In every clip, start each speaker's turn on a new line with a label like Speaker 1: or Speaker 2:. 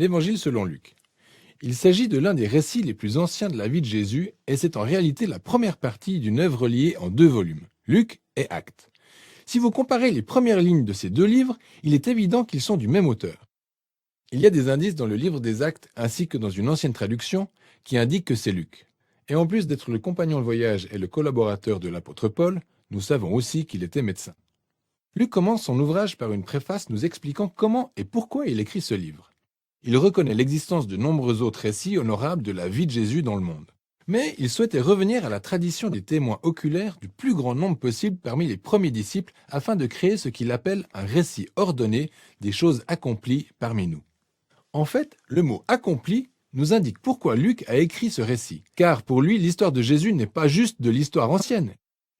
Speaker 1: l'Évangile selon Luc. Il s'agit de l'un des récits les plus anciens de la vie de Jésus et c'est en réalité la première partie d'une œuvre liée en 2 volumes, Luc et Actes. Si vous comparez les premières lignes de ces 2 livres, il est évident qu'ils sont du même auteur. Il y a des indices dans le livre des Actes ainsi que dans une ancienne traduction qui indiquent que c'est Luc. Et en plus d'être le compagnon de voyage et le collaborateur de l'apôtre Paul, nous savons aussi qu'il était médecin. Luc commence son ouvrage par une préface nous expliquant comment et pourquoi il écrit ce livre. Il reconnaît l'existence de nombreux autres récits honorables de la vie de Jésus dans le monde. Mais il souhaitait revenir à la tradition des témoins oculaires du plus grand nombre possible parmi les premiers disciples afin de créer ce qu'il appelle un récit ordonné des choses accomplies parmi nous. En fait, le mot « accompli » nous indique pourquoi Luc a écrit ce récit, car pour lui, l'histoire de Jésus n'est pas juste de l'histoire ancienne.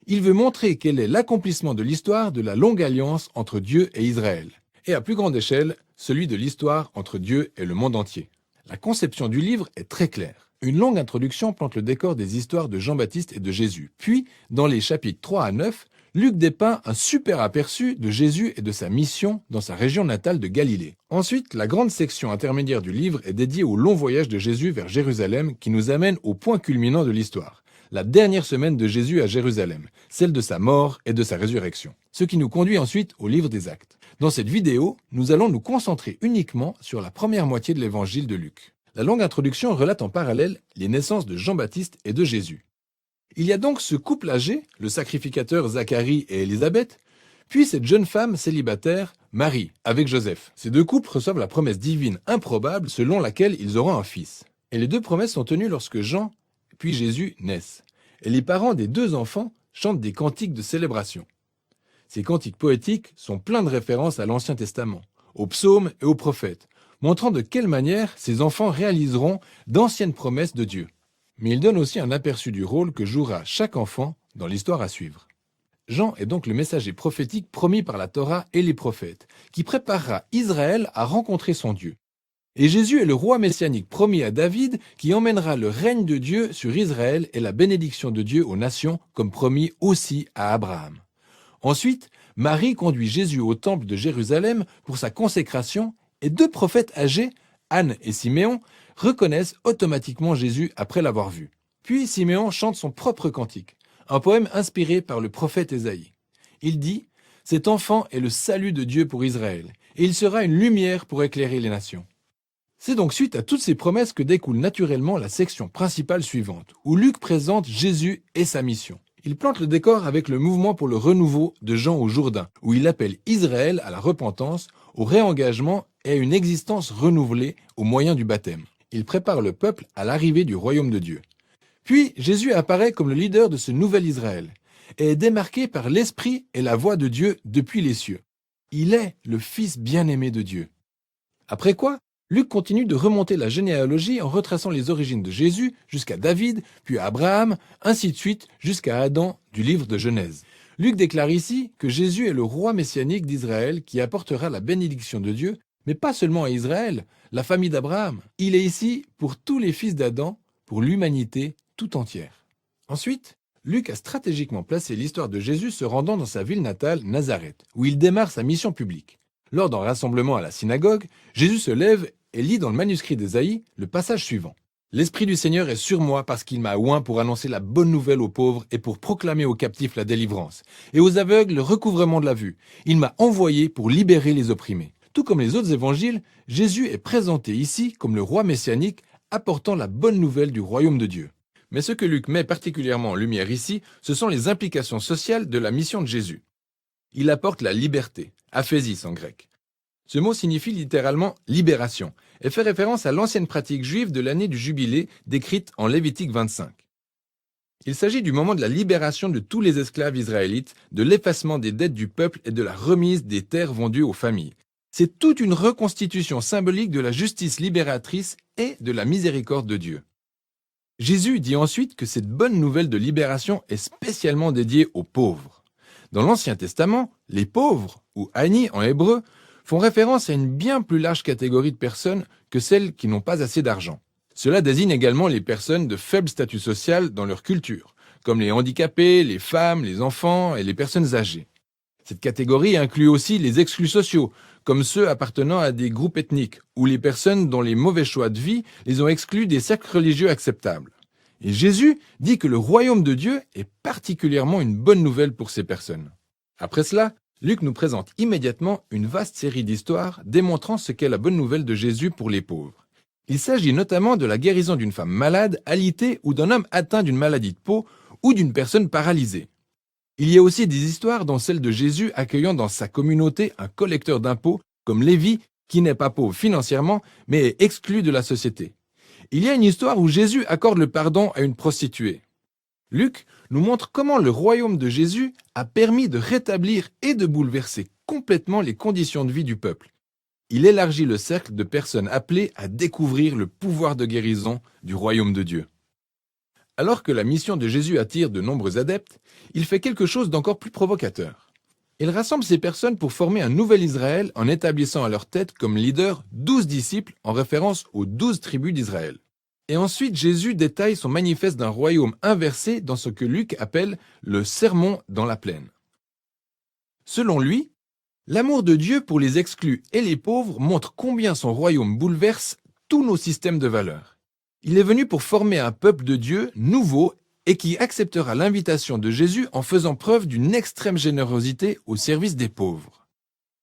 Speaker 1: Il veut montrer quel est l'accomplissement de l'histoire de la longue alliance entre Dieu et Israël, et à plus grande échelle, celui de l'histoire entre Dieu et le monde entier. La conception du livre est très claire. Une longue introduction plante le décor des histoires de Jean-Baptiste et de Jésus. Puis, dans les chapitres 3 à 9, Luc dépeint un super aperçu de Jésus et de sa mission dans sa région natale de Galilée. Ensuite, la grande section intermédiaire du livre est dédiée au long voyage de Jésus vers Jérusalem qui nous amène au point culminant de l'histoire. La dernière semaine de Jésus à Jérusalem, celle de sa mort et de sa résurrection. Ce qui nous conduit ensuite au livre des Actes. Dans cette vidéo, nous allons nous concentrer uniquement sur la première moitié de l'évangile de Luc. La longue introduction relate en parallèle les naissances de Jean-Baptiste et de Jésus. Il y a donc ce couple âgé, le sacrificateur Zacharie et Élisabeth, puis cette jeune femme célibataire, Marie, avec Joseph. Ces 2 couples reçoivent la promesse divine improbable selon laquelle ils auront un fils. Et les 2 promesses sont tenues lorsque Jean puis Jésus naissent. Et les parents des 2 enfants chantent des cantiques de célébration. Ces cantiques poétiques sont pleins de références à l'Ancien Testament, aux psaumes et aux prophètes, montrant de quelle manière ces enfants réaliseront d'anciennes promesses de Dieu. Mais ils donnent aussi un aperçu du rôle que jouera chaque enfant dans l'histoire à suivre. Jean est donc le messager prophétique promis par la Torah et les prophètes, qui préparera Israël à rencontrer son Dieu. Et Jésus est le roi messianique promis à David qui emmènera le règne de Dieu sur Israël et la bénédiction de Dieu aux nations, comme promis aussi à Abraham. Ensuite, Marie conduit Jésus au temple de Jérusalem pour sa consécration et 2 prophètes âgés, Anne et Siméon, reconnaissent automatiquement Jésus après l'avoir vu. Puis Siméon chante son propre cantique, un poème inspiré par le prophète Ésaïe. Il dit « Cet enfant est le salut de Dieu pour Israël, et il sera une lumière pour éclairer les nations. » C'est donc suite à toutes ces promesses que découle naturellement la section principale suivante, où Luc présente Jésus et sa mission. Il plante le décor avec le mouvement pour le renouveau de Jean au Jourdain, où il appelle Israël à la repentance, au réengagement et à une existence renouvelée au moyen du baptême. Il prépare le peuple à l'arrivée du royaume de Dieu. Puis Jésus apparaît comme le leader de ce nouvel Israël et est démarqué par l'Esprit et la voix de Dieu depuis les cieux. Il est le Fils bien-aimé de Dieu. Après quoi, Luc continue de remonter la généalogie en retraçant les origines de Jésus jusqu'à David, puis à Abraham, ainsi de suite jusqu'à Adam du livre de Genèse. Luc déclare ici que Jésus est le roi messianique d'Israël qui apportera la bénédiction de Dieu, mais pas seulement à Israël, la famille d'Abraham. Il est ici pour tous les fils d'Adam, pour l'humanité tout entière. Ensuite, Luc a stratégiquement placé l'histoire de Jésus se rendant dans sa ville natale, Nazareth, où il démarre sa mission publique. Lors d'un rassemblement à la synagogue, Jésus se lève et lit dans le manuscrit d'Ésaïe le passage suivant. « L'Esprit du Seigneur est sur moi parce qu'il m'a oint pour annoncer la bonne nouvelle aux pauvres et pour proclamer aux captifs la délivrance, et aux aveugles le recouvrement de la vue. Il m'a envoyé pour libérer les opprimés. » Tout comme les autres évangiles, Jésus est présenté ici comme le roi messianique apportant la bonne nouvelle du royaume de Dieu. Mais ce que Luc met particulièrement en lumière ici, ce sont les implications sociales de la mission de Jésus. Il apporte la liberté, aphésis en grec. Ce mot signifie littéralement « libération » et fait référence à l'ancienne pratique juive de l'année du jubilé décrite en Lévitique 25. Il s'agit du moment de la libération de tous les esclaves israélites, de l'effacement des dettes du peuple et de la remise des terres vendues aux familles. C'est toute une reconstitution symbolique de la justice libératrice et de la miséricorde de Dieu. Jésus dit ensuite que cette bonne nouvelle de libération est spécialement dédiée aux pauvres. Dans l'Ancien Testament, les pauvres, ou ani en hébreu, font référence à une bien plus large catégorie de personnes que celles qui n'ont pas assez d'argent. Cela désigne également les personnes de faible statut social dans leur culture, comme les handicapés, les femmes, les enfants et les personnes âgées. Cette catégorie inclut aussi les exclus sociaux, comme ceux appartenant à des groupes ethniques, ou les personnes dont les mauvais choix de vie les ont exclus des cercles religieux acceptables. Et Jésus dit que le royaume de Dieu est particulièrement une bonne nouvelle pour ces personnes. Après cela, Luc nous présente immédiatement une vaste série d'histoires démontrant ce qu'est la bonne nouvelle de Jésus pour les pauvres. Il s'agit notamment de la guérison d'une femme malade, alitée ou d'un homme atteint d'une maladie de peau ou d'une personne paralysée. Il y a aussi des histoires dont celle de Jésus accueillant dans sa communauté un collecteur d'impôts comme Lévi qui n'est pas pauvre financièrement mais est exclu de la société. Il y a une histoire où Jésus accorde le pardon à une prostituée. Luc nous montre comment le royaume de Jésus a permis de rétablir et de bouleverser complètement les conditions de vie du peuple. Il élargit le cercle de personnes appelées à découvrir le pouvoir de guérison du royaume de Dieu. Alors que la mission de Jésus attire de nombreux adeptes, il fait quelque chose d'encore plus provocateur. Il rassemble ces personnes pour former un nouvel Israël en établissant à leur tête comme leader 12 disciples en référence aux 12 tribus d'Israël. Et ensuite, Jésus détaille son manifeste d'un royaume inversé dans ce que Luc appelle le sermon dans la plaine. Selon lui, l'amour de Dieu pour les exclus et les pauvres montre combien son royaume bouleverse tous nos systèmes de valeurs. Il est venu pour former un peuple de Dieu nouveau et qui acceptera l'invitation de Jésus en faisant preuve d'une extrême générosité au service des pauvres.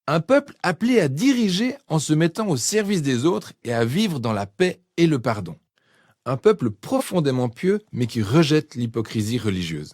Speaker 1: Un peuple appelé à diriger en se mettant au service des autres et à vivre dans la paix et le pardon. Un peuple profondément pieux mais qui rejette l'hypocrisie religieuse.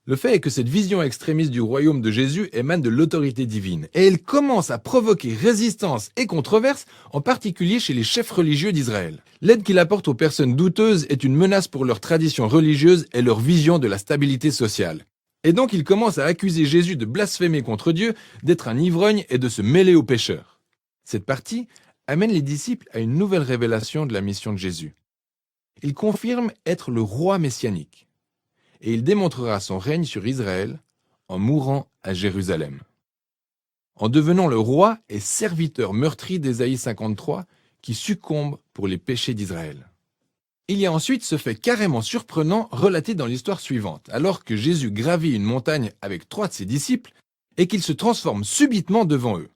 Speaker 1: Le fait est que cette vision extrémiste du royaume de Jésus émane de l'autorité divine et elle commence à provoquer résistance et controverse, en particulier chez les chefs religieux d'Israël. L'aide qu'il apporte aux personnes douteuses est une menace pour leur tradition religieuse et leur vision de la stabilité sociale. Et donc il commence à accuser Jésus de blasphémer contre Dieu, d'être un ivrogne et de se mêler aux pécheurs. Cette partie amène les disciples à une nouvelle révélation de la mission de Jésus. Il confirme être le roi messianique. Et il démontrera son règne sur Israël en mourant à Jérusalem. En devenant le roi et serviteur meurtri d'Ésaïe 53 qui succombe pour les péchés d'Israël. Il y a ensuite ce fait carrément surprenant relaté dans l'histoire suivante, alors que Jésus gravit une montagne avec 3 de ses disciples et qu'il se transforme subitement devant eux.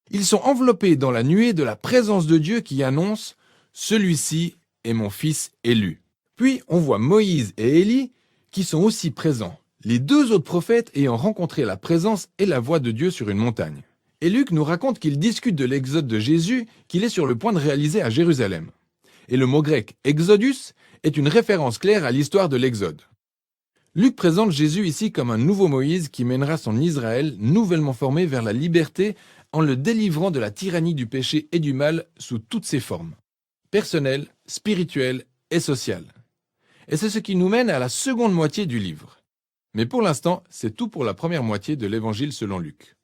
Speaker 1: Ils sont enveloppés dans la nuée de la présence de Dieu qui annonce « Celui-ci est mon fils élu ». Puis on voit Moïse et Élie qui sont aussi présents, les 2 autres prophètes ayant rencontré la présence et la voix de Dieu sur une montagne. Et Luc nous raconte qu'il discute de l'exode de Jésus qu'il est sur le point de réaliser à Jérusalem. Et le mot grec « exodus » est une référence claire à l'histoire de l'exode. Luc présente Jésus ici comme un nouveau Moïse qui mènera son Israël nouvellement formé vers la liberté en le délivrant de la tyrannie du péché et du mal sous toutes ses formes, personnelles, spirituelles et sociales. Et c'est ce qui nous mène à la seconde moitié du livre. Mais pour l'instant, c'est tout pour la première moitié de l'Évangile selon Luc.